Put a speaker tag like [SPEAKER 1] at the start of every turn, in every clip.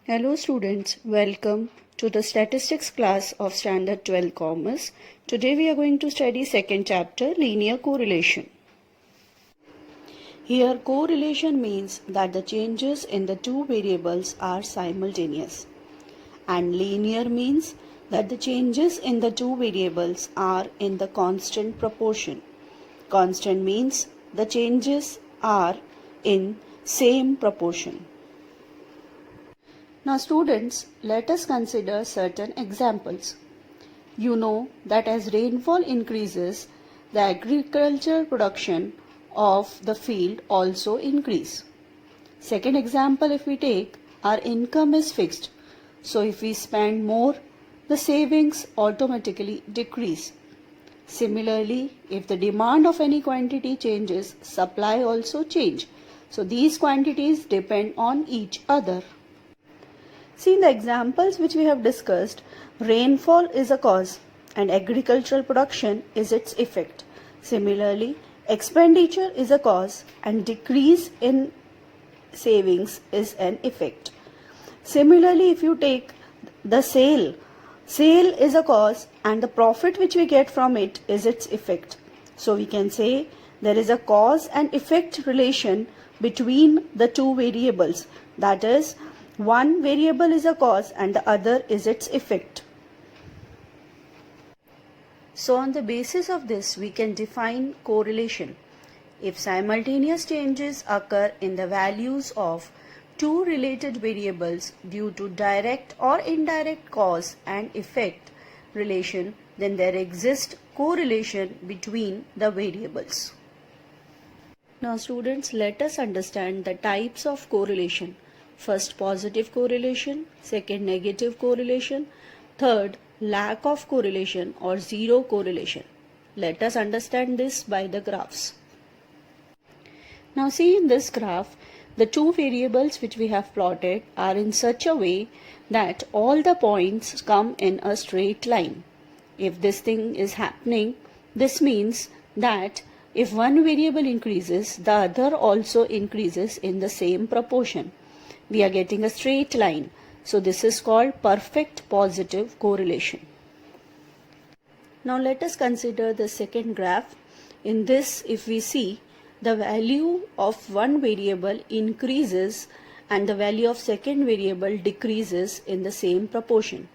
[SPEAKER 1] Hello students, welcome to the statistics class of Standard 12 Commerce. Today we are going to study second chapter, linear correlation. Here correlation means that the changes in the two variables are simultaneous, and linear means that the changes in the two variables are in the constant proportion. Constant means the changes are in same proportion. Now students, let us consider certain examples. You know that as rainfall increases, the agricultural production of the field also increase. Second example, if we take, our income is fixed. So if we spend more, the savings automatically decrease. Similarly, if the demand of any quantity changes, supply also change. So these quantities depend on each other. See, in the examples which we have discussed, rainfall is a cause and agricultural production is its effect. Similarly, expenditure is a cause and decrease in savings is an effect. Similarly, if you take the sale is a cause and the profit which we get from it is its effect. So we can say there is a cause and effect relation between the two variables, that is, one variable is a cause and the other is its effect. So on the basis of this, we can define correlation. If simultaneous changes occur in the values of two related variables due to direct or indirect cause and effect relation, then there exists correlation between the variables. Now students, let us understand the types of correlation. First, positive correlation, second, negative correlation, third, lack of correlation or zero correlation. Let us understand this by the graphs. Now see, in this graph, the two variables which we have plotted are in such a way that all the points come in a straight line. If this thing is happening, this means that if one variable increases, the other also increases in the same proportion. We are getting a straight line. So this is called perfect positive correlation. Now let us consider the second graph. In this, if we see, the value of one variable increases and the value of second variable decreases in the same proportion.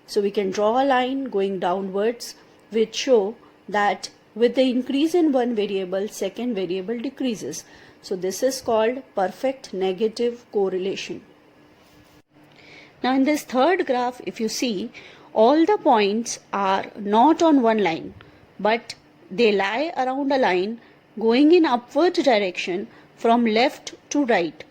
[SPEAKER 1] So we can draw a line going downwards which show that with the increase in one variable, second variable decreases. So this is called perfect negative correlation. Now in this third graph, if you see, all the points are not on one line, but they lie around a line going in upward direction from left to right.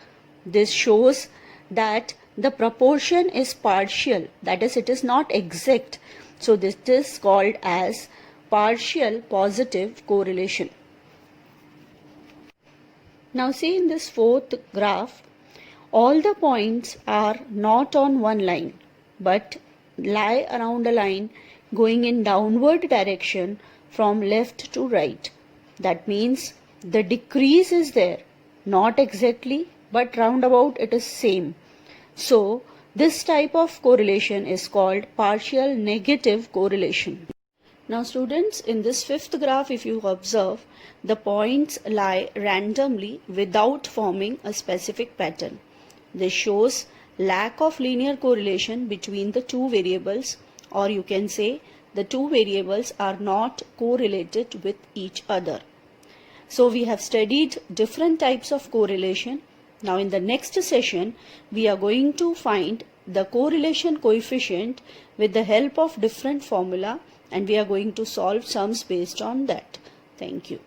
[SPEAKER 1] This shows that the proportion is partial, that is, it is not exact. So this is called as partial positive correlation. Now see, in this fourth graph, all the points are not on one line, but lie around a line going in downward direction from left to right. That means the decrease is there, not exactly, but roundabout it is same. So this type of correlation is called partial negative correlation. Now students, in this fifth graph, if you observe, the points lie randomly without forming a specific pattern. This shows lack of linear correlation between the two variables, or you can say the two variables are not correlated with each other. So we have studied different types of correlation. Now in the next session, we are going to find the correlation coefficient with the help of different formula, and we are going to solve sums based on that. Thank you.